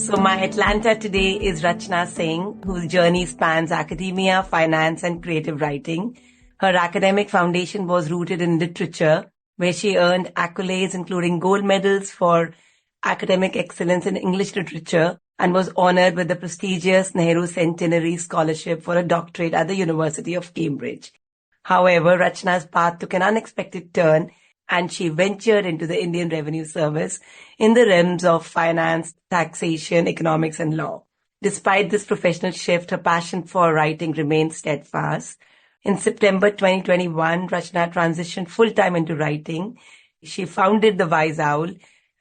So my Atlanta today is Rachna Singh, whose journey spans academia, finance, and creative writing. Her academic foundation was rooted in literature, where she earned accolades including gold medals for academic excellence in English literature and was honored with the prestigious Nehru Centenary Scholarship for a doctorate at the University of Cambridge. However, Rachna's path took an unexpected turn and she ventured into the Indian Revenue Service in the realms of finance, taxation, economics, and law. Despite this professional shift, her passion for writing remained steadfast. In September 2021, Rachna transitioned full-time into writing. She founded The Wise Owl,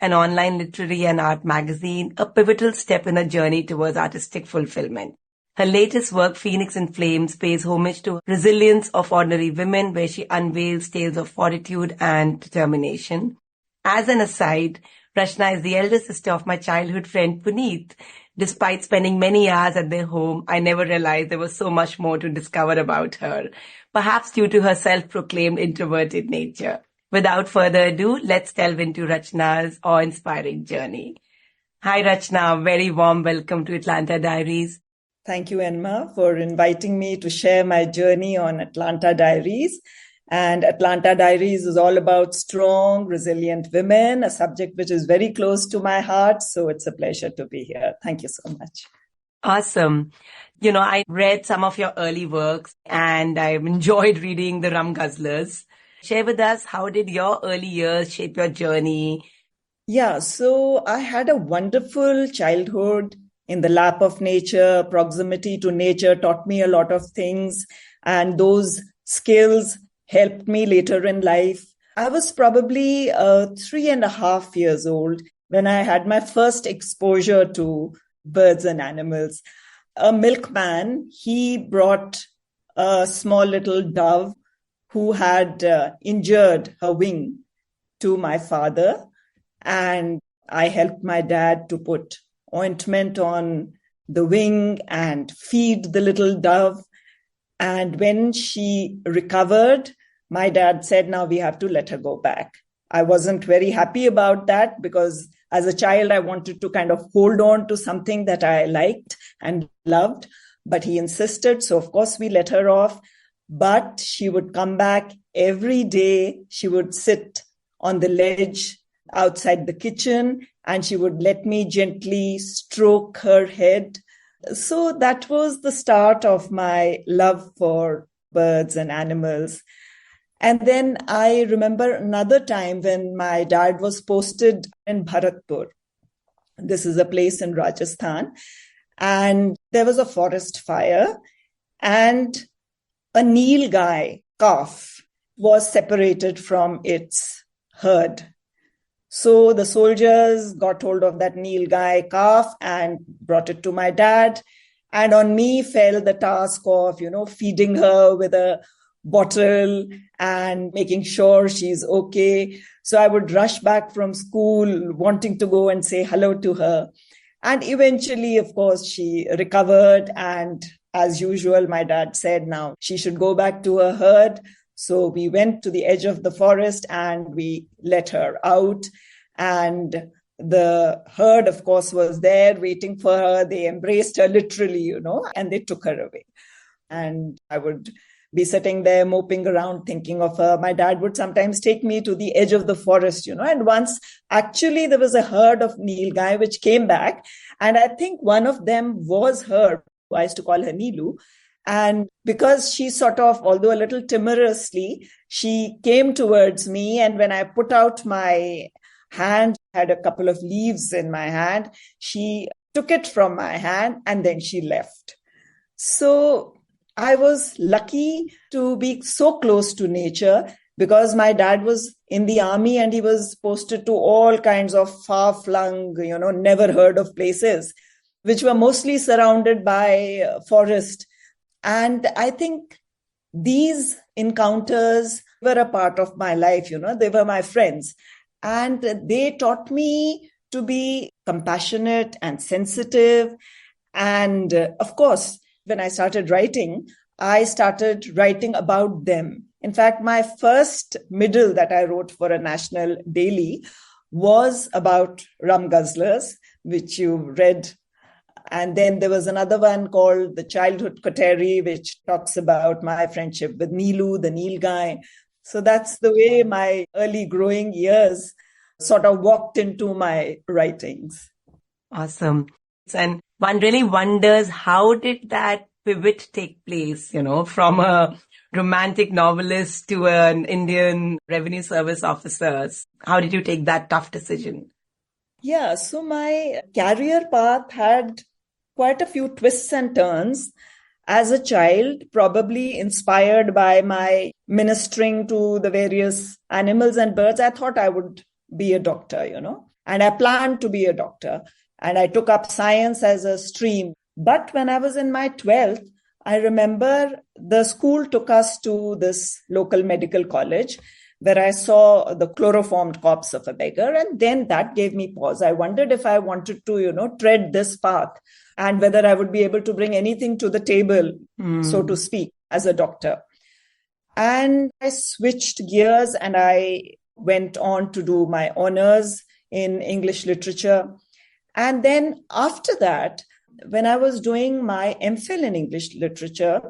an online literary and art magazine, a pivotal step in her journey towards artistic fulfillment. Her latest work, Phoenix in Flames, pays homage to resilience of ordinary women, where she unveils tales of fortitude and determination. As an aside, Rachna is the elder sister of my childhood friend Puneet. Despite spending many hours at their home, I never realized there was so much more to discover about her, perhaps due to her self-proclaimed introverted nature. Without further ado, let's delve into Rachna's awe-inspiring journey. Hi Rachna, very warm welcome to Atlanta Diaries. Thank you, Enma, for inviting me to share my journey on Atlanta Diaries. And Atlanta Diaries is all about strong, resilient women, a subject which is very close to my heart. So it's a pleasure to be here. Thank you so much. Awesome. I read some of your early works and I've enjoyed reading the Rum Guzzlers. Share with us, how did your early years shape your journey? Yeah, so I had a wonderful childhood in the lap of nature. Proximity to nature taught me a lot of things, and those skills helped me later in life. I was probably 3.5 years old when I had my first exposure to birds and animals. A milkman, he brought a small little dove who had injured her wing to my father, and I helped my dad to put ointment on the wing and feed the little dove. And when she recovered, my dad said, now we have to let her go back. I wasn't very happy about that because as a child, I wanted to kind of hold on to something that I liked and loved, but he insisted. So of course we let her off, but she would come back every day. She would sit on the ledge outside the kitchen and she would let me gently stroke her head. So that was the start of my love for birds and animals. And then I remember another time when my dad was posted in Bharatpur. This is a place in Rajasthan. And there was a forest fire and a Nilgai calf was separated from its herd. So the soldiers got hold of that Nilgai calf and brought it to my dad. And on me fell the task of, feeding her with a bottle and making sure she's okay. So I would rush back from school wanting to go and say hello to her. And eventually, of course, she recovered. And as usual, my dad said now she should go back to her herd. So we went to the edge of the forest and we let her out. And the herd, of course, was there waiting for her. They embraced her literally, and they took her away. And I would be sitting there moping around thinking of her. My dad would sometimes take me to the edge of the forest, and once actually there was a herd of Nilgai which came back. And I think one of them was her. I used to call her Neelu. And because she sort of, although a little timorously, she came towards me. And when I put out my hand, had a couple of leaves in my hand, she took it from my hand and then she left. So I was lucky to be so close to nature because my dad was in the army and he was posted to all kinds of far-flung, never heard of places, which were mostly surrounded by forest. And I think these encounters were a part of my life, they were my friends. And they taught me to be compassionate and sensitive. And of course, when I started writing about them. In fact, my first middle that I wrote for a national daily was about rum guzzlers, which you read. And then there was another one called The Childhood Coterie, which talks about my friendship with Neelu, the Neel guy. So that's the way my early growing years sort of walked into my writings. Awesome. And one really wonders, how did that pivot take place, from a romantic novelist to an Indian revenue service officer? How did you take that tough decision? Yeah, so my career path had quite a few twists and turns. As a child, probably inspired by my ministering to the various animals and birds, I thought I would be a doctor, and I planned to be a doctor. And I took up science as a stream. But when I was in my 12th, I remember the school took us to this local medical college where I saw the chloroformed corpse of a beggar. And then that gave me pause. I wondered if I wanted to, tread this path and whether I would be able to bring anything to the table, so to speak, as a doctor. And I switched gears and I went on to do my honors in English literature. And then after that, when I was doing my MPhil in English literature,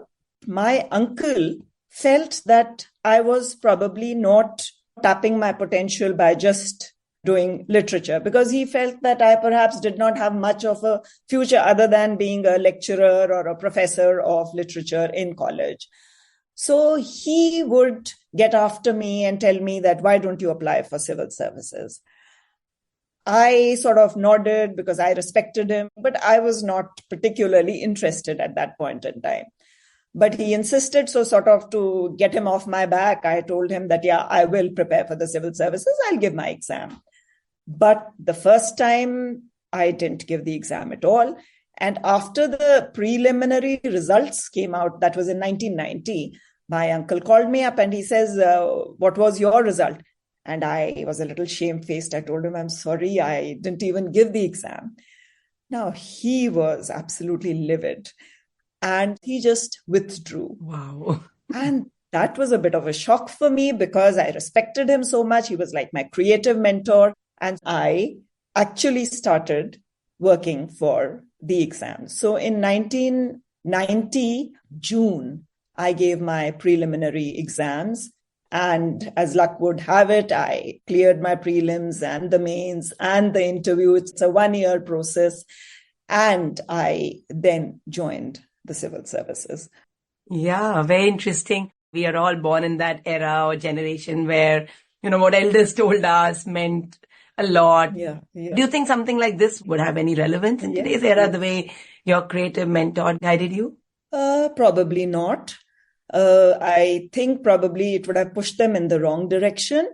my uncle felt that I was probably not tapping my potential by just doing literature, because he felt that I perhaps did not have much of a future other than being a lecturer or a professor of literature in college. So he would get after me and tell me that, why don't you apply for civil services? I sort of nodded because I respected him, but I was not particularly interested at that point in time. But he insisted, so sort of to get him off my back, I told him that, yeah, I will prepare for the civil services. I'll give my exam. But the first time, I didn't give the exam at all. And after the preliminary results came out, that was in 1990, my uncle called me up and he says, what was your result? And I was a little shamefaced. I told him, I'm sorry, I didn't even give the exam. Now, he was absolutely livid and he just withdrew. Wow. And that was a bit of a shock for me because I respected him so much. He was like my creative mentor. And I actually started working for the exam. So in 1990, June, I gave my preliminary exams. And as luck would have it, I cleared my prelims and the mains and the interview. It's a 1-year process. And I then joined the civil services. Yeah, very interesting. We are all born in that era or generation where, what elders told us meant a lot. Yeah. Do you think something like this would have any relevance in today's era, the way your creative mentor guided you? Probably not. I think probably it would have pushed them in the wrong direction.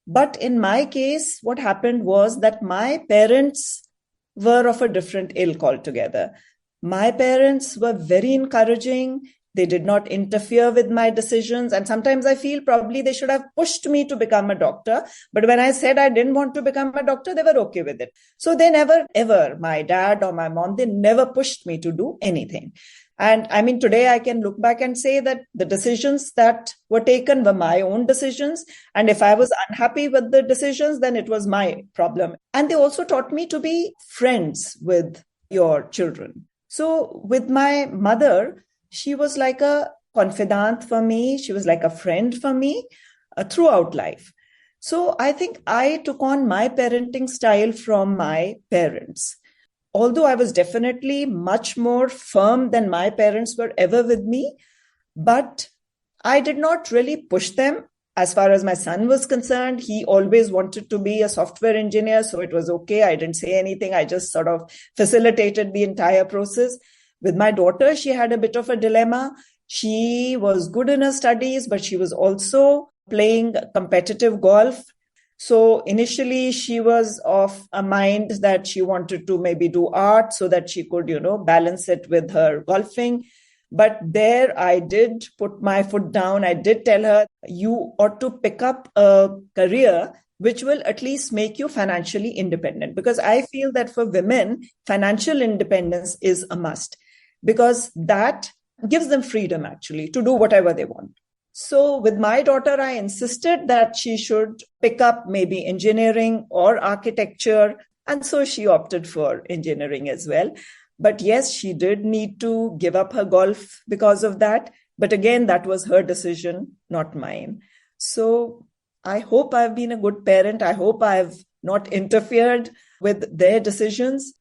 But in my case, what happened was that my parents were of a different ilk altogether. My parents were very encouraging. They did not interfere with my decisions. And sometimes I feel probably they should have pushed me to become a doctor. But when I said I didn't want to become a doctor, they were okay with it. So they never, ever, my dad or my mom, they never pushed me to do anything. And I mean, today I can look back and say that the decisions that were taken were my own decisions. And if I was unhappy with the decisions, then it was my problem. And they also taught me to be friends with your children. So with my mother, she was like a confidant for me. She was like a friend for me throughout life. So I think I took on my parenting style from my parents. Although I was definitely much more firm than my parents were ever with me, but I did not really push them. As far as my son was concerned, he always wanted to be a software engineer, so it was okay. I didn't say anything. I just sort of facilitated the entire process. With my daughter, she had a bit of a dilemma. She was good in her studies, but she was also playing competitive golf. So initially she was of a mind that she wanted to maybe do art so that she could, balance it with her golfing. But there I did put my foot down. I did tell her, you ought to pick up a career which will at least make you financially independent. Because I feel that for women, financial independence is a must, because that gives them freedom actually to do whatever they want. So with my daughter, I insisted that she should pick up maybe engineering or architecture. And so she opted for engineering as well. But yes, she did need to give up her golf because of that. But again, that was her decision, not mine. So I hope I've been a good parent. I hope I've not interfered with their decisions.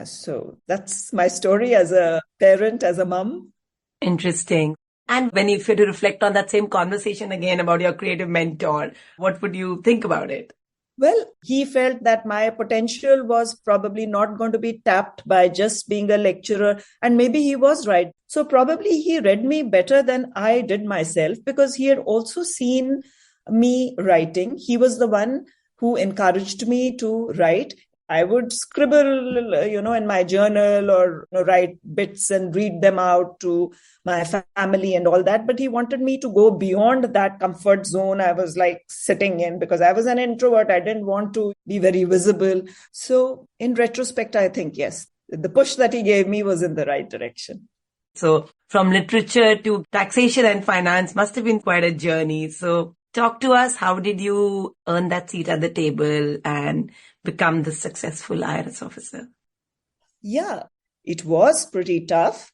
So that's my story as a parent, as a mom. Interesting. And when if you had to reflect on that same conversation again about your creative mentor, what would you think about it? Well, he felt that my potential was probably not going to be tapped by just being a lecturer. And maybe he was right. So probably he read me better than I did myself because he had also seen me writing. He was the one who encouraged me to write. I would scribble, in my journal or write bits and read them out to my family and all that. But he wanted me to go beyond that comfort zone I was like sitting in because I was an introvert. I didn't want to be very visible. So in retrospect, I think, yes, the push that he gave me was in the right direction. So from literature to taxation and finance must have been quite a journey. So talk to us. How did you earn that seat at the table and become the successful IRS officer? Yeah, it was pretty tough.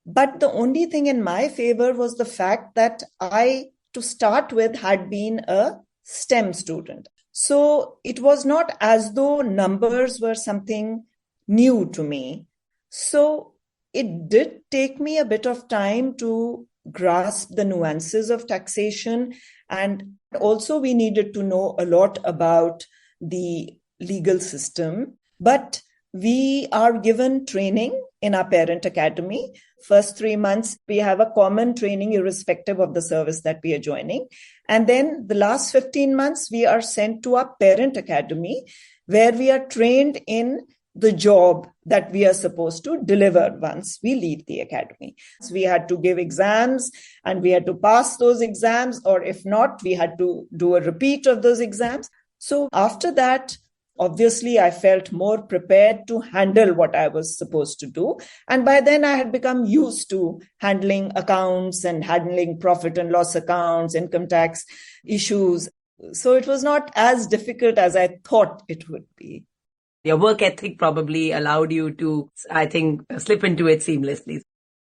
But the only thing in my favor was the fact that I, to start with, had been a STEM student. So it was not as though numbers were something new to me. So it did take me a bit of time to grasp the nuances of taxation. And also we needed to know a lot about the legal system. But we are given training in our parent academy. First 3 months, we have a common training irrespective of the service that we are joining. And then the last 15 months, we are sent to our parent academy where we are trained in the job that we are supposed to deliver once we leave the academy. So we had to give exams and we had to pass those exams, or if not, we had to do a repeat of those exams. So after that, obviously, I felt more prepared to handle what I was supposed to do. And by then I had become used to handling accounts and handling profit and loss accounts, income tax issues. So it was not as difficult as I thought it would be. Your work ethic probably allowed you to, I think, slip into it seamlessly.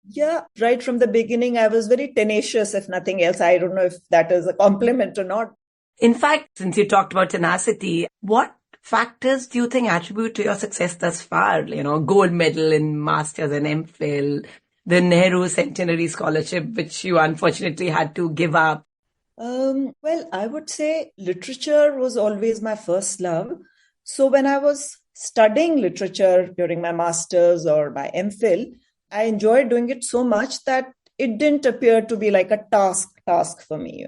Yeah, right from the beginning, I was very tenacious, if nothing else. I don't know if that is a compliment or not. In fact, since you talked about tenacity, what factors do you think attribute to your success thus far? Gold medal in Masters and MPhil, the Nehru Centenary Scholarship, which you unfortunately had to give up. Well, I would say literature was always my first love. So when I was studying literature during my Masters or my MPhil, I enjoyed doing it so much that it didn't appear to be like a task for me,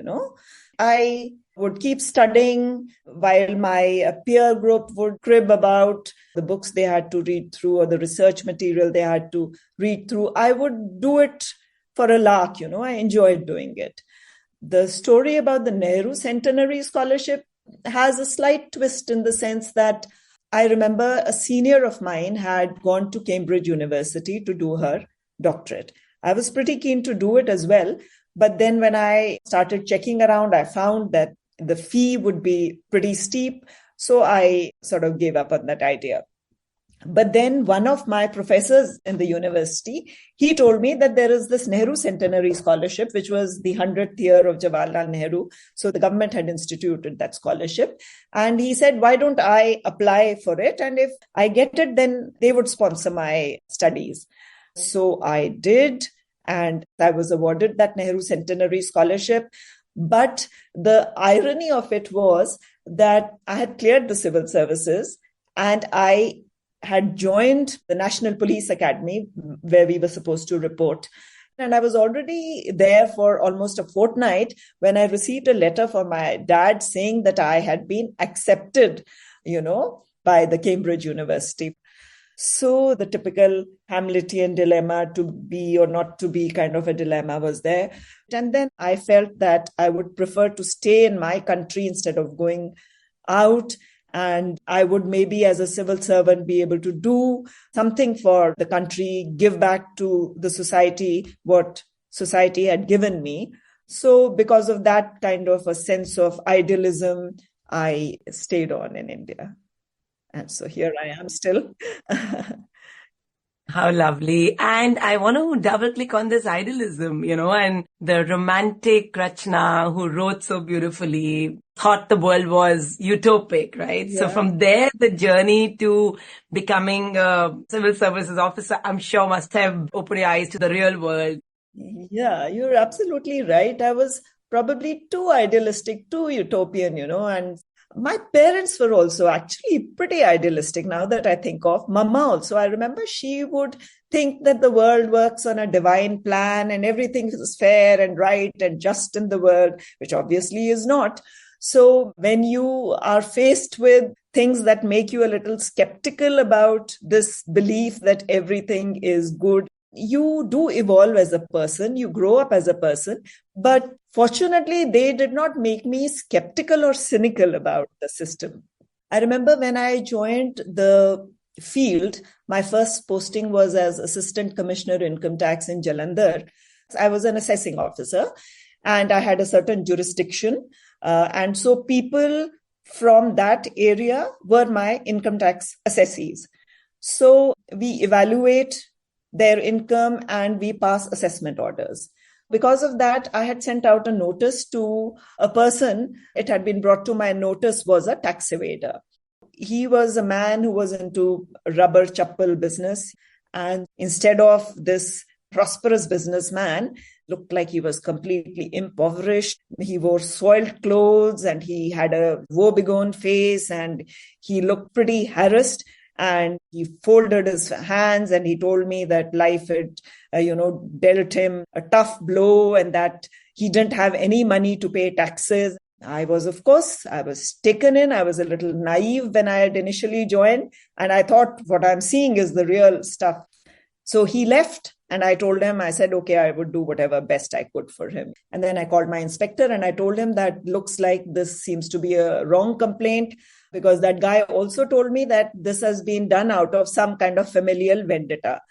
I would keep studying while my peer group would crib about the books they had to read through or the research material they had to read through. I would do it for a lark, I enjoyed doing it. The story about the Nehru Centenary Scholarship has a slight twist in the sense that I remember a senior of mine had gone to Cambridge University to do her doctorate. I was pretty keen to do it as well. But then when I started checking around, I found that the fee would be pretty steep. So I sort of gave up on that idea. But then one of my professors in the university, he told me that there is this Nehru Centenary Scholarship, which was the 100th year of Jawaharlal Nehru. So the government had instituted that scholarship. And he said, why don't I apply for it? And if I get it, then they would sponsor my studies. So I did. And I was awarded that Nehru Centenary Scholarship. But the irony of it was that I had cleared the civil services and I had joined the National Police Academy where we were supposed to report. And I was already there for almost a fortnight when I received a letter from my dad saying that I had been accepted, by the Cambridge University. So the typical Hamletian dilemma, to be or not to be kind of a dilemma, was there. And then I felt that I would prefer to stay in my country instead of going out. And I would maybe as a civil servant be able to do something for the country, give back to the society what society had given me. So because of that kind of a sense of idealism, I stayed on in India. And so here I am still. How lovely. And I want to double click on this idealism, and the romantic Rachna who wrote so beautifully, thought the world was utopic, right? So Yeah. from there, the journey to becoming a civil services officer, I'm sure must have opened your eyes to the real world. Yeah, you're absolutely right. I was probably too idealistic, too utopian, and my parents were also actually pretty idealistic now that I think of. Mama also, I remember she would think that the world works on a divine plan and everything is fair and right and just in the world, which obviously is not. So when you are faced with things that make you a little skeptical about this belief that everything is good, you do evolve as a person, you grow up as a person, but fortunately, they did not make me skeptical or cynical about the system. I remember when I joined the field, my first posting was as Assistant Commissioner Income Tax in Jalandhar. I was an assessing officer and I had a certain jurisdiction. And so people from that area were my income tax assessees. So we evaluate their income and we pass assessment orders. Because of that, I had sent out a notice to a person. It had been brought to my notice was a tax evader. He was a man who was into rubber chappal business. And instead of this prosperous businessman, looked like he was completely impoverished. He wore soiled clothes and he had a woebegone face and he looked pretty harassed. And he folded his hands and he told me that life had, dealt him a tough blow and that he didn't have any money to pay taxes. I was taken in. I was a little naive when I had initially joined. And I thought what I'm seeing is the real stuff. So he left and I told him, I said, okay, I would do whatever best I could for him. And then I called my inspector and I told him that looks like this seems to be a wrong complaint, because that guy also told me that this has been done out of some kind of familial vendetta.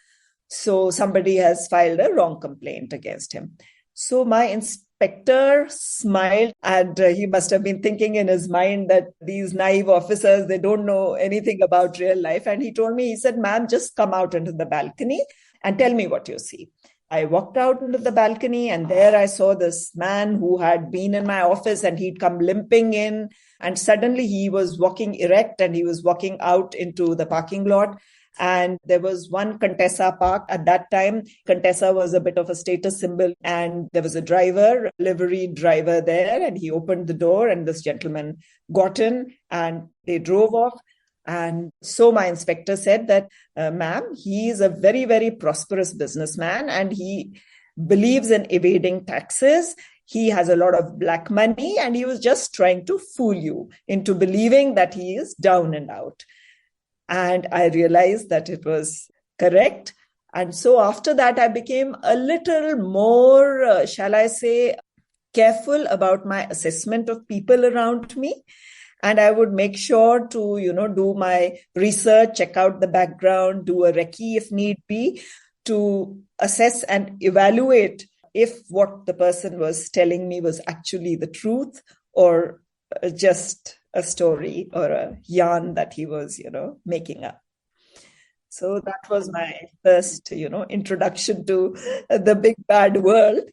So somebody has filed a wrong complaint against him. So my inspector smiled and he must have been thinking in his mind that these naive officers, they don't know anything about real life. And he told me, he said, ma'am, just come out into the balcony and tell me what you see. I walked out into the balcony and there I saw this man who had been in my office and he'd come limping in. And suddenly he was walking erect and he was walking out into the parking lot. And there was one Contessa park. At that time, Contessa was a bit of a status symbol. And there was a driver, liveried driver there. And he opened the door and this gentleman got in and they drove off. And so my inspector said that, ma'am, he is a very, very prosperous businessman and he believes in evading taxes. He has a lot of black money and he was just trying to fool you into believing that he is down and out. And I realized that it was correct. And so after that, I became a little more, shall I say, careful about my assessment of people around me. And I would make sure to, do my research, check out the background, do a recce if need be, to assess and evaluate if what the person was telling me was actually the truth or just a story or a yarn that he was, making up. So that was my first, introduction to the big bad world.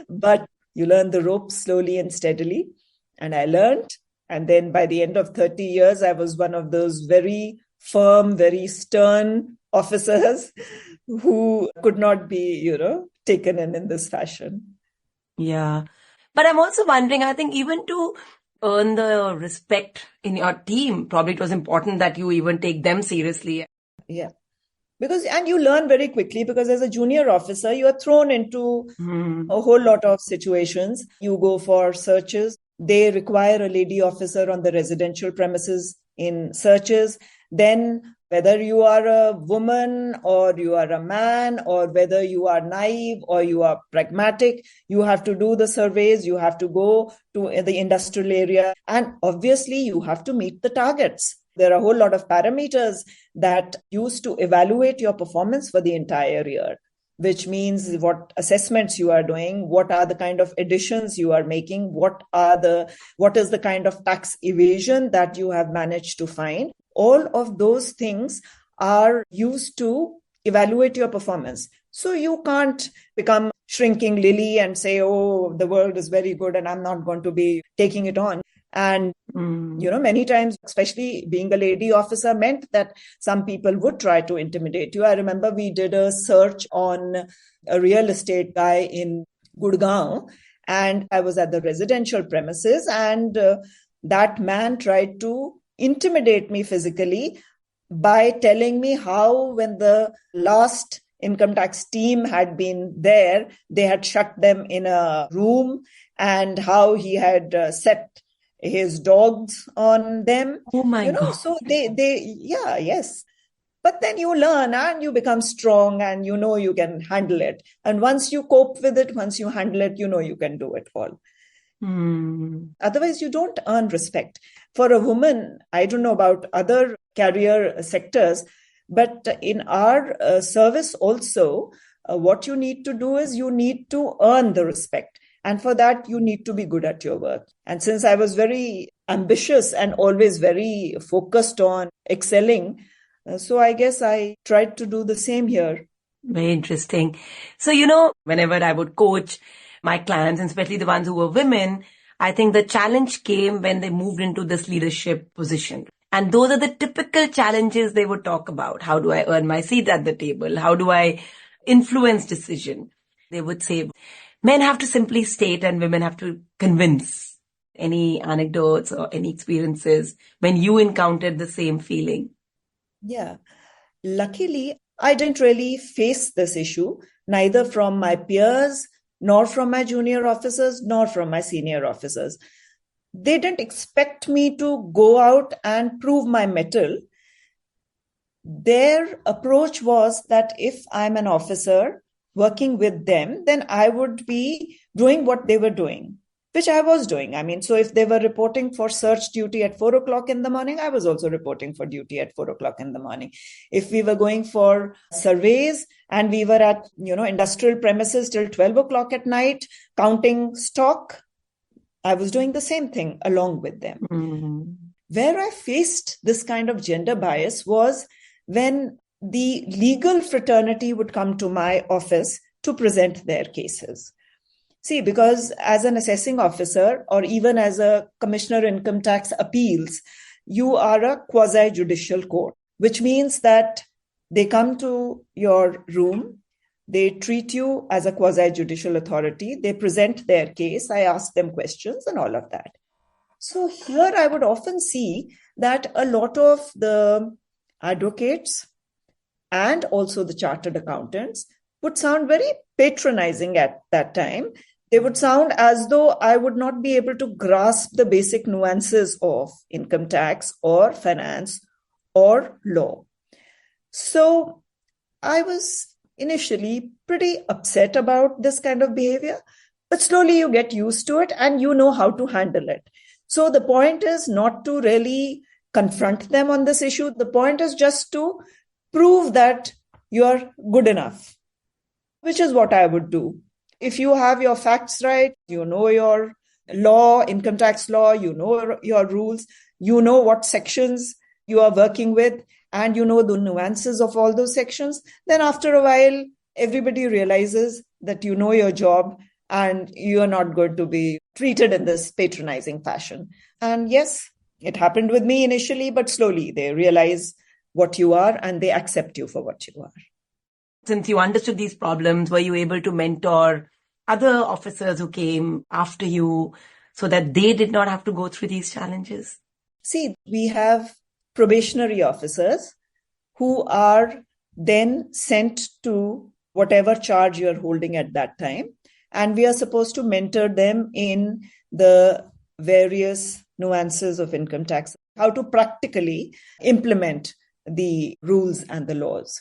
But you learn the ropes slowly and steadily. And I learned. And then by the end of 30 years, I was one of those very firm, very stern officers who could not be, taken in this fashion. Yeah. But I'm also wondering, I think even to earn the respect in your team, probably it was important that you even take them seriously. Yeah. And you learn very quickly because as a junior officer, you are thrown into a whole lot of situations. You go for searches. They require a lady officer on the residential premises in searches. Then whether you are a woman or you are a man or whether you are naive or you are pragmatic, you have to do the surveys. You have to go to the industrial area. And obviously, you have to meet the targets. There are a whole lot of parameters that used to evaluate your performance for the entire year. which means what assessments you are doing, what are the kind of additions you are making, what is the kind of tax evasion that you have managed to find. All of those things are used to evaluate your performance. So you can't become shrinking lily and say, oh, the world is very good and I'm not going to be taking it on. And, many times, especially being a lady officer, meant that some people would try to intimidate you. I remember we did a search on a real estate guy in Gurgaon, and I was at the residential premises, and that man tried to intimidate me physically by telling me how, when the last income tax team had been there, they had shut them in a room, and how he had set his dogs on them. Oh my God. So yes. But then you learn and you become strong and you can handle it. And once you cope with it, once you handle it, you can do it all. Otherwise, you don't earn respect. For a woman, I don't know about other career sectors, but in our service also, what you need to do is you need to earn the respect. And for that, you need to be good at your work. And since I was very ambitious and always very focused on excelling, so I guess I tried to do the same here. Very interesting. So, whenever I would coach my clients, and especially the ones who were women, I think the challenge came when they moved into this leadership position. And those are the typical challenges they would talk about. How do I earn my seat at the table? How do I influence decision? They would say, men have to simply state and women have to convince. Any anecdotes or any experiences when you encountered the same feeling? Yeah. Luckily, I didn't really face this issue, neither from my peers, nor from my junior officers, nor from my senior officers. They didn't expect me to go out and prove my mettle. Their approach was that if I'm an officer working with them, then I would be doing what they were doing, which I was doing. I mean, so if they were reporting for search duty at 4 o'clock in the morning, I was also reporting for duty at 4 o'clock in the morning. If we were going for surveys and we were at, industrial premises till 12 o'clock at night, counting stock, I was doing the same thing along with them. Mm-hmm. Where I faced this kind of gender bias was when the legal fraternity would come to my office to present their cases. See, because as an assessing officer or even as a commissioner income tax appeals, you are a quasi-judicial court, which means that they come to your room, they treat you as a quasi-judicial authority, they present their case, I ask them questions and all of that. So here I would often see that a lot of the advocates and also the chartered accountants would sound very patronizing at that time. They would sound as though I would not be able to grasp the basic nuances of income tax or finance or law. So I was initially pretty upset about this kind of behavior, but slowly you get used to it and you know how to handle it. So the point is not to really confront them on this issue. The point is just to prove that you are good enough, which is what I would do. If you have your facts right, you know your law, income tax law, you know your rules, you know what sections you are working with, and you know the nuances of all those sections, then after a while, everybody realizes that you know your job and you are not going to be treated in this patronizing fashion. And yes, it happened with me initially, but slowly they realize what you are and they accept you for what you are. Since you understood these problems, were you able to mentor other officers who came after you so that they did not have to go through these challenges? See, we have probationary officers who are then sent to whatever charge you're holding at that time. And we are supposed to mentor them in the various nuances of income tax, how to practically implement the rules and the laws.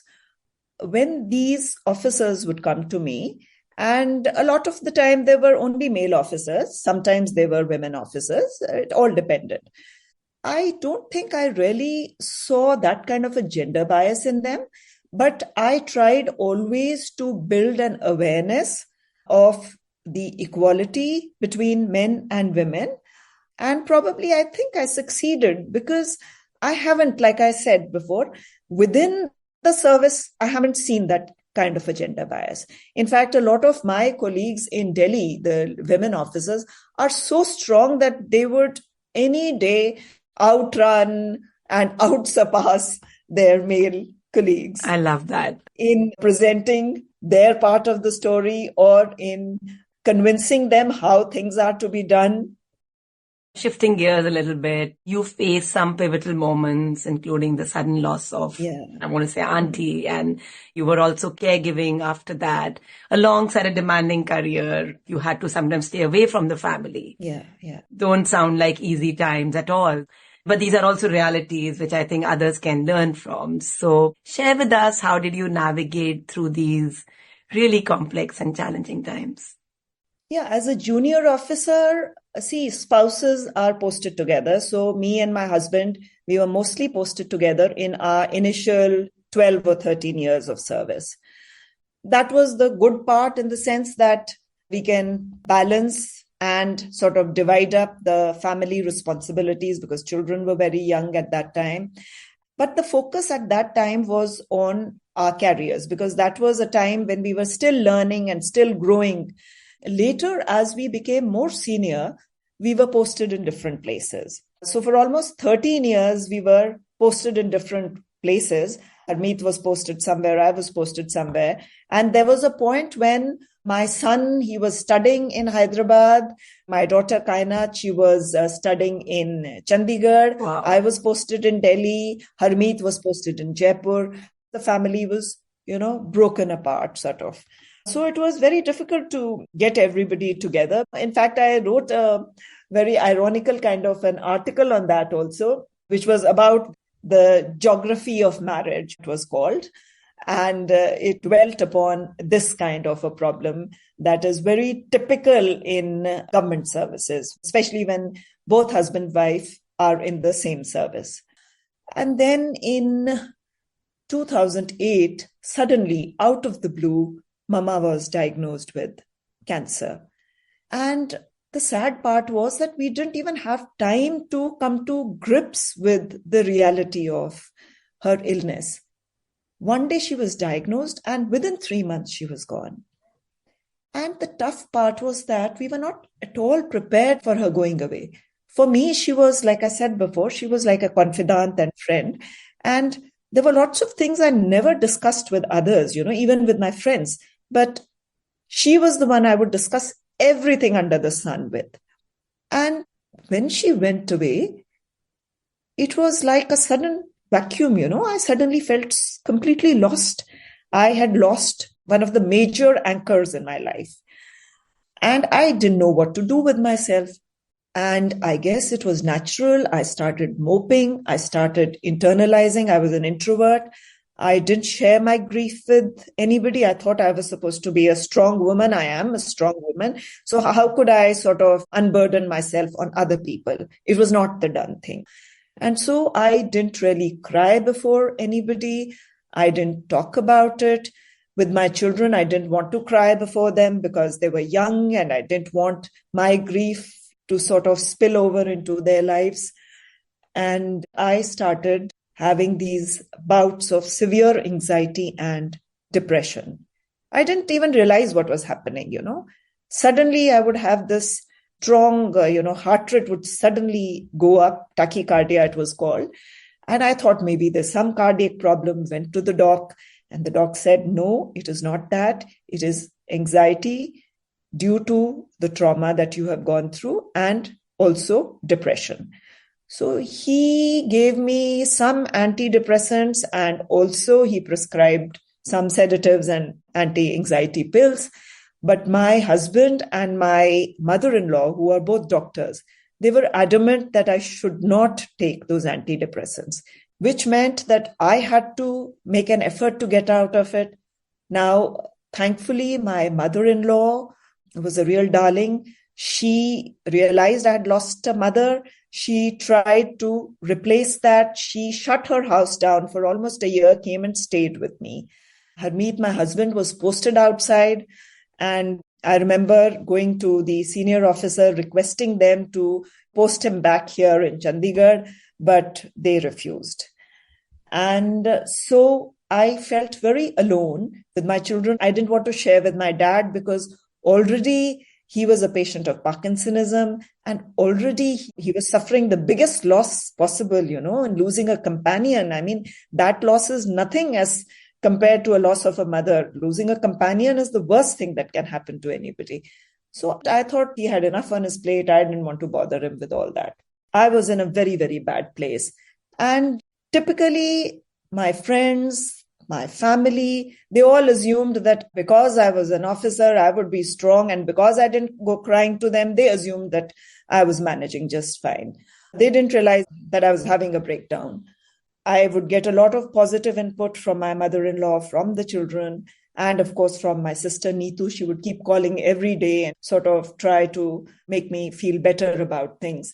When these officers would come to me, and a lot of the time they were only male officers, sometimes they were women officers, it all depended. I don't think I really saw that kind of a gender bias in them, But I tried always to build an awareness of the equality between men and women. And probably I think I succeeded because I haven't, like I said before, within the service, I haven't seen that kind of a gender bias. In fact, a lot of my colleagues in Delhi, the women officers, are so strong that they would any day outrun and outsurpass their male colleagues I love that. in presenting their part of the story or in convincing them how things are to be done. Shifting gears a little bit, you faced some pivotal moments, including the sudden loss of, I want to say, auntie, and you were also caregiving after that. Alongside a demanding career, you had to sometimes stay away from the family. Yeah. Don't sound like easy times at all. But these are also realities which I think others can learn from. So share with us, how did you navigate through these really complex and challenging times? Yeah, as a junior officer, see, spouses are posted together. So me and my husband, we were mostly posted together in our initial 12 or 13 years of service. That was the good part in the sense that we can balance and sort of divide up the family responsibilities because children were very young at that time. But the focus at that time was on our careers because that was a time when we were still learning and still growing. Later, as we became more senior, we were posted in different places. So for almost 13 years, we were posted in different places. Harmeet was posted somewhere, I was posted somewhere. And there was a point when my son, he was studying in Hyderabad. My daughter Kainat, she was studying in Chandigarh. Wow. I was posted in Delhi. Harmeet was posted in Jaipur. The family was, broken apart, sort of. So it was very difficult to get everybody together. In fact, I wrote a very ironical kind of an article on that also, which was about the geography of marriage, it was called. And it dwelt upon this kind of a problem that is very typical in government services, especially when both husband and wife are in the same service. And then in 2008, suddenly, out of the blue, Mama was diagnosed with cancer. And the sad part was that we didn't even have time to come to grips with the reality of her illness. One day she was diagnosed, and within 3 months she was gone. And the tough part was that we were not at all prepared for her going away. For me, she was, like I said before, she was like a confidant and friend. And there were lots of things I never discussed with others, even with my friends. But she was the one I would discuss everything under the sun with. And when she went away, it was like a sudden vacuum, I suddenly felt completely lost. I had lost one of the major anchors in my life. And I didn't know what to do with myself. And I guess it was natural. I started moping. I started internalizing. I was an introvert. I didn't share my grief with anybody. I thought I was supposed to be a strong woman. I am a strong woman. So how could I sort of unburden myself on other people? It was not the done thing. And so I didn't really cry before anybody. I didn't talk about it. With my children, I didn't want to cry before them because they were young and I didn't want my grief to sort of spill over into their lives. And I started having these bouts of severe anxiety and depression. I didn't even realize what was happening, Suddenly I would have this strong, heart rate would suddenly go up, tachycardia it was called. And I thought maybe there's some cardiac problem, went to the doc, and the doc said, no, it is not that. It is anxiety due to the trauma that you have gone through and also depression. So he gave me some antidepressants and also he prescribed some sedatives and anti-anxiety pills. But my husband and my mother-in-law, who are both doctors, they were adamant that I should not take those antidepressants, which meant that I had to make an effort to get out of it. Now, thankfully, my mother-in-law was a real darling. She realized I had lost a mother. She tried to replace that. She shut her house down for almost a year, came and stayed with me. Harmeet, my husband, was posted outside. And I remember going to the senior officer, requesting them to post him back here in Chandigarh, but they refused. And so I felt very alone with my children. I didn't want to share with my dad because already he was a patient of Parkinsonism, and already he was suffering the biggest loss possible, and losing a companion. I mean, that loss is nothing as compared to a loss of a mother. Losing a companion is the worst thing that can happen to anybody. So I thought he had enough on his plate. I didn't want to bother him with all that. I was in a very, very bad place. And typically, my friends, my family, they all assumed that because I was an officer, I would be strong. And because I didn't go crying to them, they assumed that I was managing just fine. They didn't realize that I was having a breakdown. I would get a lot of positive input from my mother-in-law, from the children, and of course from my sister Neetu. She would keep calling every day and sort of try to make me feel better about things.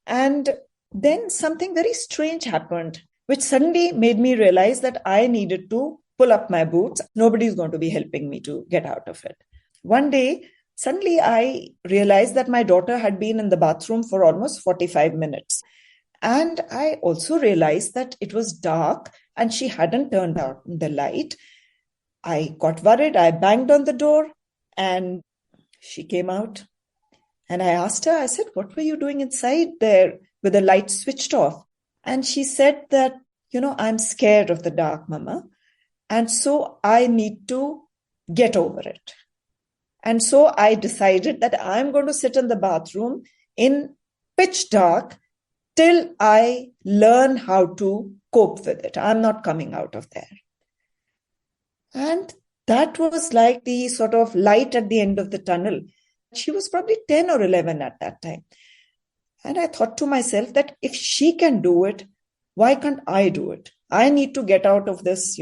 And then something very strange happened, which suddenly made me realize that I needed to pull up my boots. Nobody's going to be helping me to get out of it. One day, suddenly I realized that my daughter had been in the bathroom for almost 45 minutes. And I also realized that it was dark and she hadn't turned out the light. I got worried. I banged on the door and she came out. And I asked her, I said, what were you doing inside there with the light switched off? And she said that, I'm scared of the dark, Mama. And so I need to get over it. And so I decided that I'm going to sit in the bathroom in pitch dark till I learn how to cope with it. I'm not coming out of there. And that was like the sort of light at the end of the tunnel. She was probably 10 or 11 at that time. And I thought to myself that if she can do it, why can't I do it? I need to get out of this,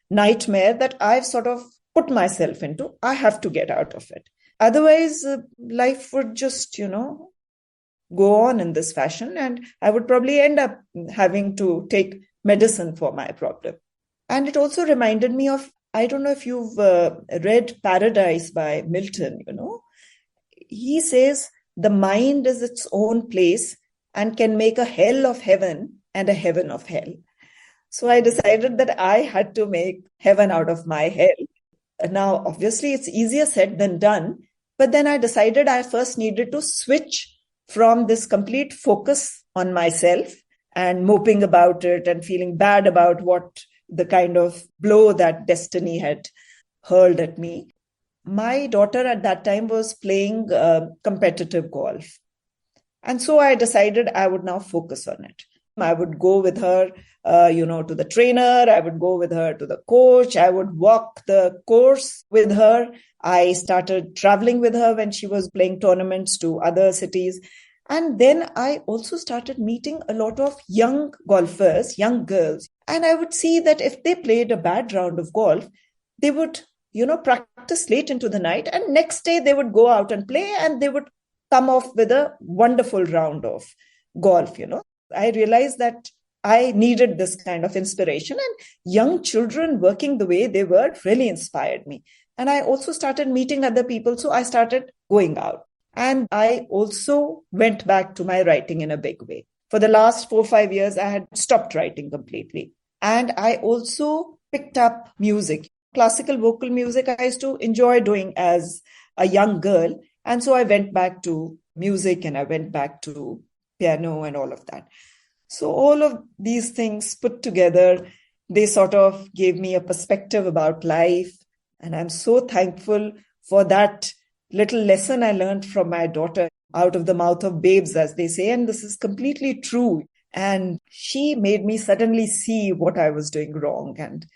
nightmare that I've sort of put myself into. I have to get out of it. Otherwise, life would just, go on in this fashion, and I would probably end up having to take medicine for my problem. And it also reminded me of, I don't know if you've read Paradise by Milton, He says the mind is its own place and can make a hell of heaven and a heaven of hell. So I decided that I had to make heaven out of my hell. Now, obviously, it's easier said than done. But then I decided I first needed to switch from this complete focus on myself and moping about it and feeling bad about what the kind of blow that destiny had hurled at me. My daughter at that time was playing competitive golf. And so I decided I would now focus on it. I would go with her, to the trainer. I would go with her to the coach. I would walk the course with her. I started traveling with her when she was playing tournaments to other cities. And then I also started meeting a lot of young golfers, young girls. And I would see that if they played a bad round of golf, they would, practice late into the night. And next day they would go out and play and they would come off with a wonderful round of golf, I realized that I needed this kind of inspiration, and young children working the way they were really inspired me. And I also started meeting other people. So I started going out. And I also went back to my writing in a big way. For the last 4-5 years, I had stopped writing completely. And I also picked up music. Classical vocal music I used to enjoy doing as a young girl. And so I went back to music and I went back to piano and all of that. So all of these things put together, they sort of gave me a perspective about life. And I'm so thankful for that little lesson I learned from my daughter, out of the mouth of babes, as they say. And this is completely true. And she made me suddenly see what I was doing wrong and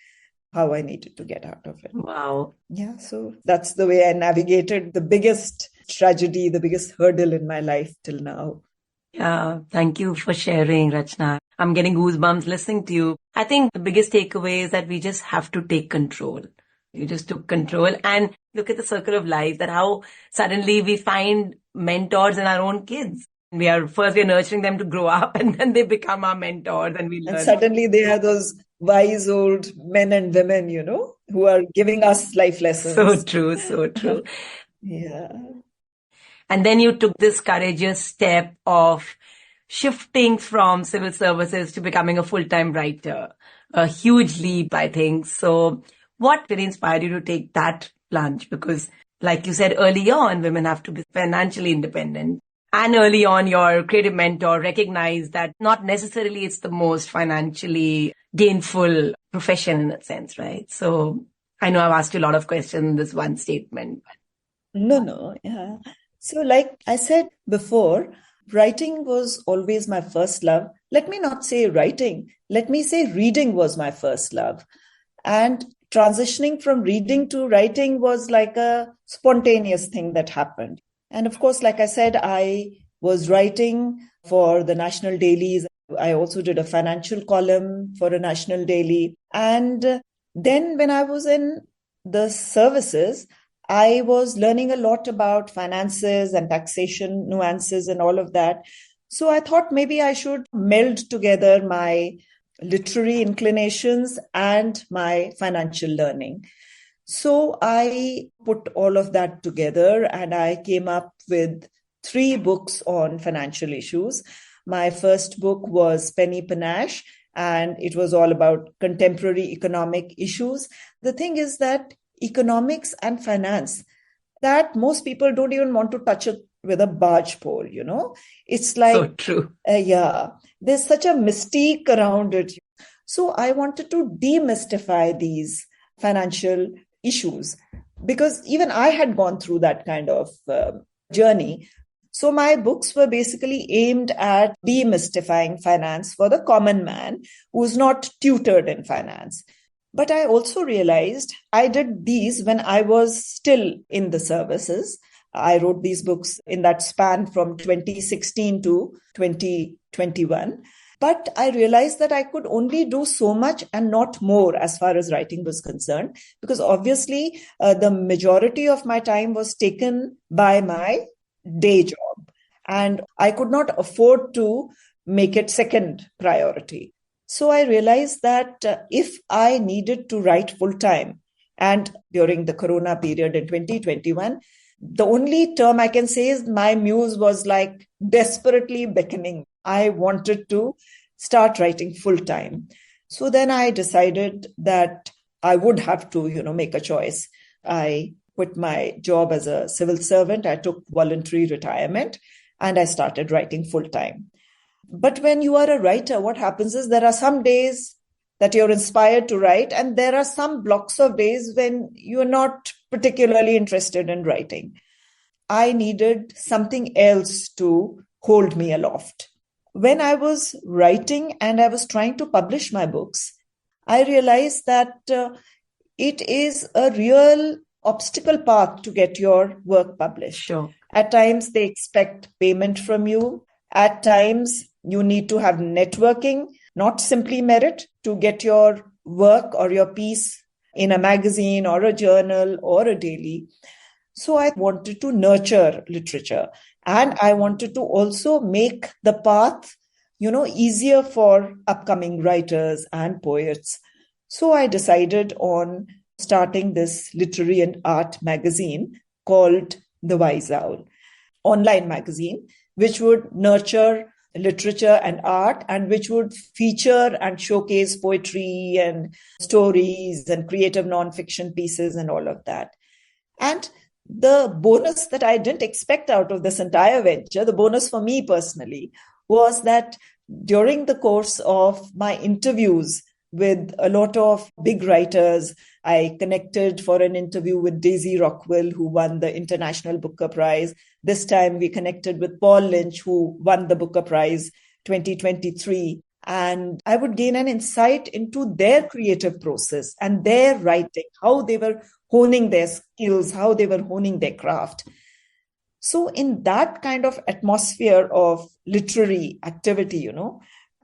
how I needed to get out of it. Wow. Yeah, so that's the way I navigated the biggest tragedy, the biggest hurdle in my life till now. Yeah, thank you for sharing, Rachna. I'm getting goosebumps listening to you. I think the biggest takeaway is that we just have to take control. You just took control, and look at the circle of life, that how suddenly we find mentors in our own kids. We're nurturing them to grow up, and then they become our mentors and we learn. And suddenly they are those wise old men and women, who are giving us life lessons. So true, so true. Yeah. And then you took this courageous step of shifting from civil services to becoming a full-time writer. A huge leap, I think. So what really inspired you to take that plunge? Because like you said early on, women have to be financially independent. And early on, your creative mentor recognized that not necessarily it's the most financially gainful profession in that sense, right? So I know I've asked you a lot of questions in this one statement. No. Yeah. So like I said before, writing was always my first love. Let me not say writing. Let me say reading was my first love. And transitioning from reading to writing was like a spontaneous thing that happened. And of course, like I said, I was writing for the national dailies. I also did a financial column for a national daily. And then when I was in the services, I was learning a lot about finances and taxation nuances and all of that. So I thought maybe I should meld together my literary inclinations and my financial learning. So I put all of that together and I came up with 3 books on financial issues. My first book was Penny Panache, and it was all about contemporary economic issues. The thing is that economics and finance, that most people don't even want to touch it with a barge pole, It's like, so true. There's such a mystique around it. So I wanted to demystify these financial issues because even I had gone through that kind of journey. So my books were basically aimed at demystifying finance for the common man who's not tutored in finance. But I also realized I did these when I was still in the services. I wrote these books in that span from 2016 to 2021. But I realized that I could only do so much and not more as far as writing was concerned, because obviously the majority of my time was taken by my day job. And I could not afford to make it second priority. So I realized that if I needed to write full time, and during the Corona period in 2021, the only term I can say is my muse was like desperately beckoning. I wanted to start writing full time. So then I decided that I would have to, make a choice. I quit my job as a civil servant. I took voluntary retirement and I started writing full time. But when you are a writer, what happens is there are some days that you're inspired to write, and there are some blocks of days when you're not particularly interested in writing. I needed something else to hold me aloft. When I was writing and I was trying to publish my books, I realized that it is a real obstacle path to get your work published. Sure. At times, they expect payment from you. At times, you need to have networking, not simply merit, to get your work or your piece in a magazine or a journal or a daily. So I wanted to nurture literature, and I wanted to also make the path, easier for upcoming writers and poets. So I decided on starting this literary and art magazine called The Wise Owl, online magazine, which would nurture literature and art and which would feature and showcase poetry and stories and creative nonfiction pieces and all of that. And the bonus that I didn't expect out of this entire venture, the bonus for me personally, was that during the course of my interviews with a lot of big writers, I connected for an interview with Daisy Rockwell, who won the International Booker Prize. This time we connected with Paul Lynch, who won the Booker Prize 2023. And I would gain an insight into their creative process and their writing, how they were honing their skills, how they were honing their craft. So in that kind of atmosphere of literary activity,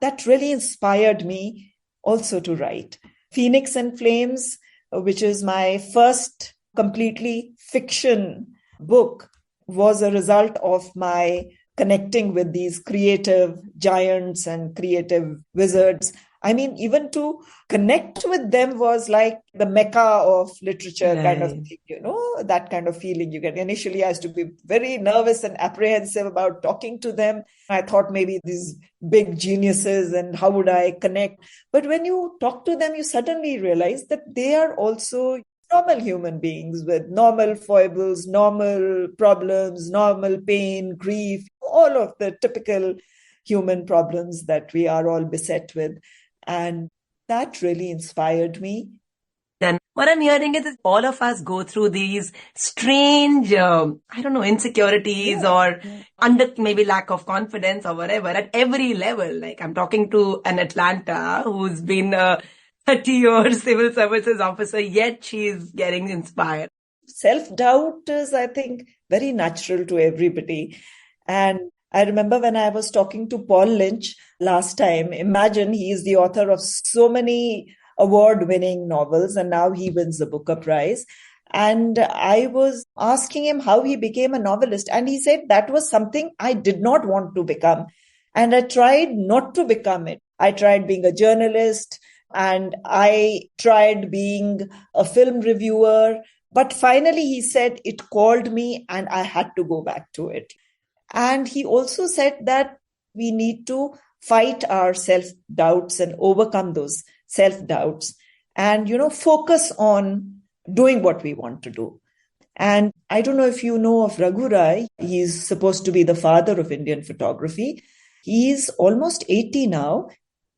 that really inspired me also to write. Phoenix and Flames, which is my first completely fiction book, was a result of my connecting with these creative giants and creative wizards. I mean, even to connect with them was like the mecca of literature kind of Right. thing, that kind of feeling you get. Initially, I used to be very nervous and apprehensive about talking to them. I thought maybe these big geniuses and how would I connect? But when you talk to them, you suddenly realize that they are also normal human beings with normal foibles, normal problems, normal pain, grief, all of the typical human problems that we are all beset with. And that really inspired me. Then what I'm hearing is that all of us go through these strange, I don't know, insecurities Yeah. or under maybe lack of confidence or whatever at every level. Like I'm talking to an Atlanta who's been a 30-year civil services officer, yet she's getting inspired. Self-doubt is, I think, very natural to everybody. And I remember when I was talking to Paul Lynch last time, imagine he is the author of so many award-winning novels, and now he wins the Booker Prize. And I was asking him how he became a novelist. And he said that was something I did not want to become. And I tried not to become it. I tried being a journalist and I tried being a film reviewer. But finally, he said it called me and I had to go back to it. And he also said that we need to fight our self-doubts and overcome those self-doubts and, focus on doing what we want to do. And I don't know if you know of Raghu Rai. He's supposed to be the father of Indian photography. He's almost 80 now.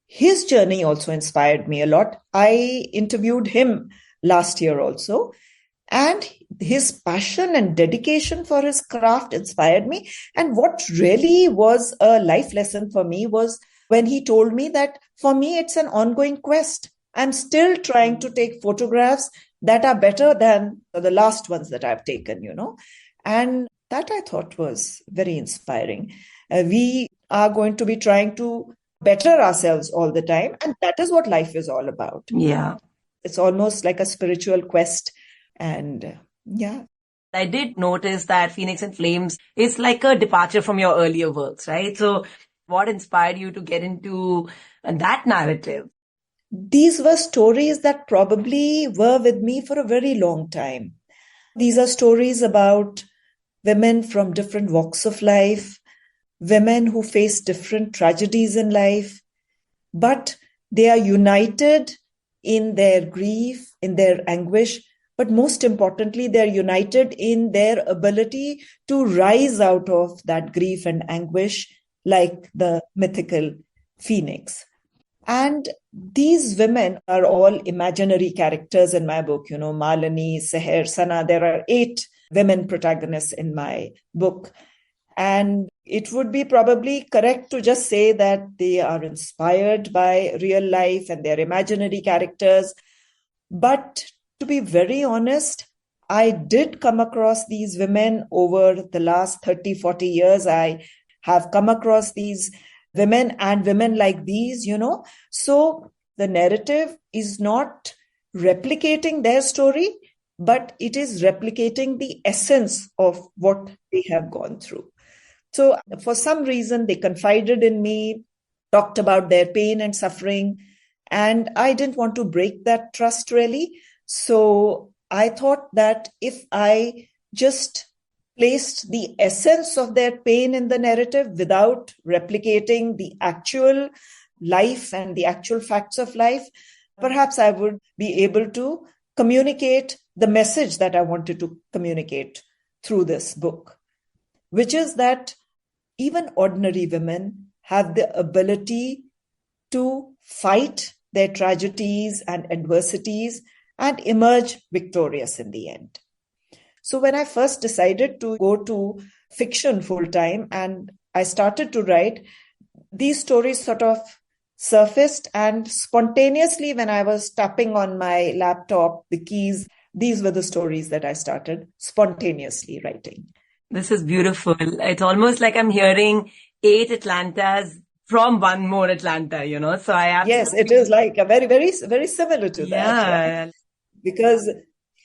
His journey also inspired me a lot. I interviewed him last year also. And his passion and dedication for his craft inspired me. And what really was a life lesson for me was when he told me that for me, it's an ongoing quest. I'm still trying to take photographs that are better than the last ones that I've taken, And that I thought was very inspiring. We are going to be trying to better ourselves all the time. And that is what life is all about. Yeah. It's almost like a spiritual quest. And yeah. I did notice that Phoenix and Flames is like a departure from your earlier works, right? So what inspired you to get into that narrative? These were stories that probably were with me for a very long time. These are stories about women from different walks of life, women who face different tragedies in life, but they are united in their grief, in their anguish, but most importantly, they're united in their ability to rise out of that grief and anguish like the mythical phoenix. And these women are all imaginary characters in my book, Malini, Seher, Sana. There are 8 women protagonists in my book. And it would be probably correct to just say that they are inspired by real life and they're imaginary characters. But to be very honest, I did come across these women over the last 30, 40 years. I have come across these women and women like these, So the narrative is not replicating their story, but it is replicating the essence of what they have gone through. So for some reason, they confided in me, talked about their pain and suffering, and I didn't want to break that trust really. So I thought that if I just placed the essence of their pain in the narrative without replicating the actual life and the actual facts of life, perhaps I would be able to communicate the message that I wanted to communicate through this book, which is that even ordinary women have the ability to fight their tragedies and adversities and emerge victorious in the end. So when I first decided to go to fiction full time and I started to write, these stories sort of surfaced, and spontaneously when I was tapping on my laptop, the keys, these were the stories that I started spontaneously writing. This is beautiful. It's almost like I'm hearing 8 Atlantas from one more Atlanta, So I absolutely... Yes, it is like a very, very, very similar to that. Yeah. Because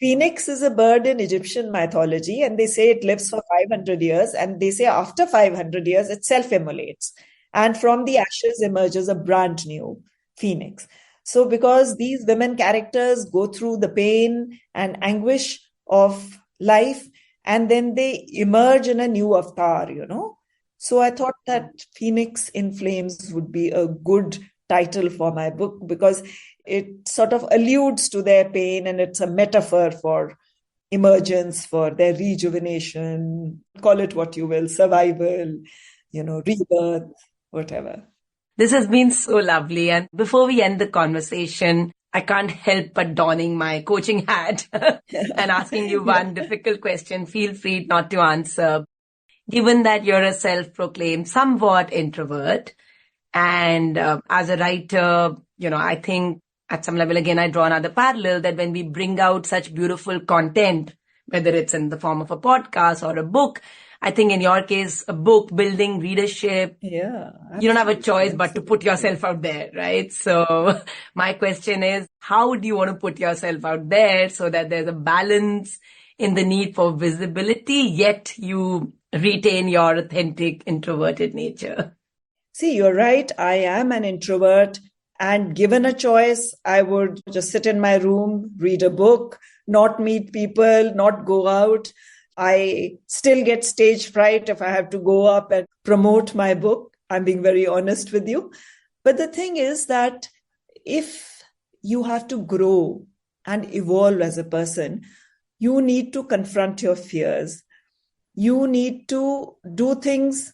Phoenix is a bird in Egyptian mythology, and they say it lives for 500 years. And they say after 500 years, it self-immolates. And from the ashes emerges a brand new phoenix. So, because these women characters go through the pain and anguish of life, and then they emerge in a new avatar, So I thought that Phoenix in Flames would be a good title for my book because it sort of alludes to their pain and it's a metaphor for emergence, for their rejuvenation, call it what you will, survival, rebirth, whatever. This has been so lovely. And before we end the conversation, I can't help but donning my coaching hat and asking you one difficult question. Feel free not to answer. Given that you're a self-proclaimed somewhat introvert, and as a writer, I think at some level, again, I draw another parallel that when we bring out such beautiful content, whether it's in the form of a podcast or a book, I think in your case, a book, building readership, you don't have a choice but to put yourself out there, right? So my question is, how do you want to put yourself out there so that there's a balance in the need for visibility, yet you retain your authentic introverted nature? See, you're right. I am an introvert. And given a choice, I would just sit in my room, read a book, not meet people, not go out. I still get stage fright if I have to go up and promote my book. I'm being very honest with you. But the thing is that if you have to grow and evolve as a person, you need to confront your fears. You need to do things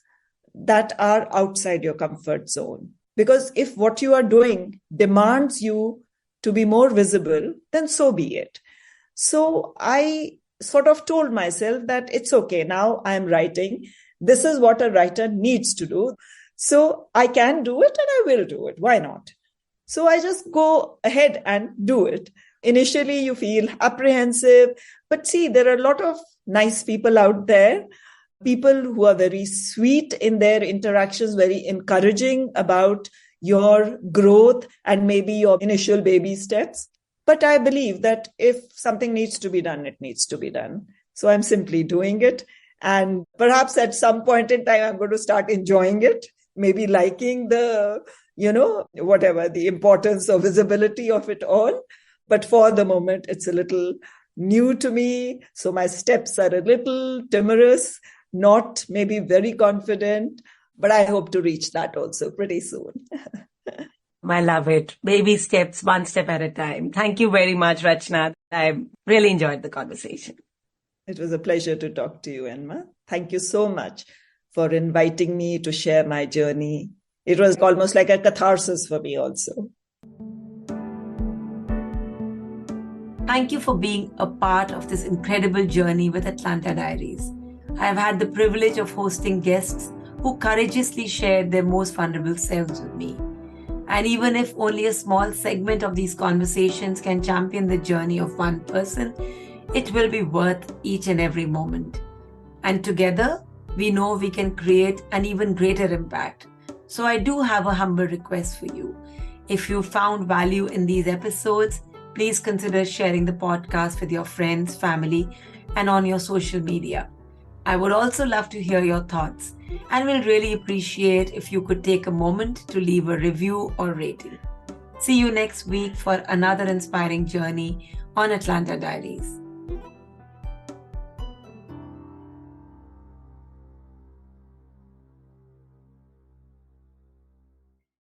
that are outside your comfort zone. Because if what you are doing demands you to be more visible, then so be it. So I sort of told myself that it's okay. Now I'm writing. This is what a writer needs to do. So I can do it and I will do it. Why not? So I just go ahead and do it. Initially, you feel apprehensive. But see, there are a lot of nice people out there. People who are very sweet in their interactions, very encouraging about your growth and maybe your initial baby steps. But I believe that if something needs to be done, it needs to be done. So I'm simply doing it. And perhaps at some point in time, I'm going to start enjoying it, maybe liking the, whatever, the importance or visibility of it all. But for the moment, it's a little new to me. So my steps are a little timorous. Not maybe very confident, but I hope to reach that also pretty soon. I love it. Baby steps, one step at a time. Thank you very much, Rachna. I really enjoyed the conversation. It was a pleasure to talk to you, Enma. Thank you so much for inviting me to share my journey. It was almost like a catharsis for me also. Thank you for being a part of this incredible journey with Atlanta Diaries. I have had the privilege of hosting guests who courageously shared their most vulnerable selves with me. And even if only a small segment of these conversations can champion the journey of one person, it will be worth each and every moment. And together, we know we can create an even greater impact. So I do have a humble request for you. If you found value in these episodes, please consider sharing the podcast with your friends, family, and on your social media. I would also love to hear your thoughts and will really appreciate if you could take a moment to leave a review or rating. See you next week for another inspiring journey on Atlanta Diaries.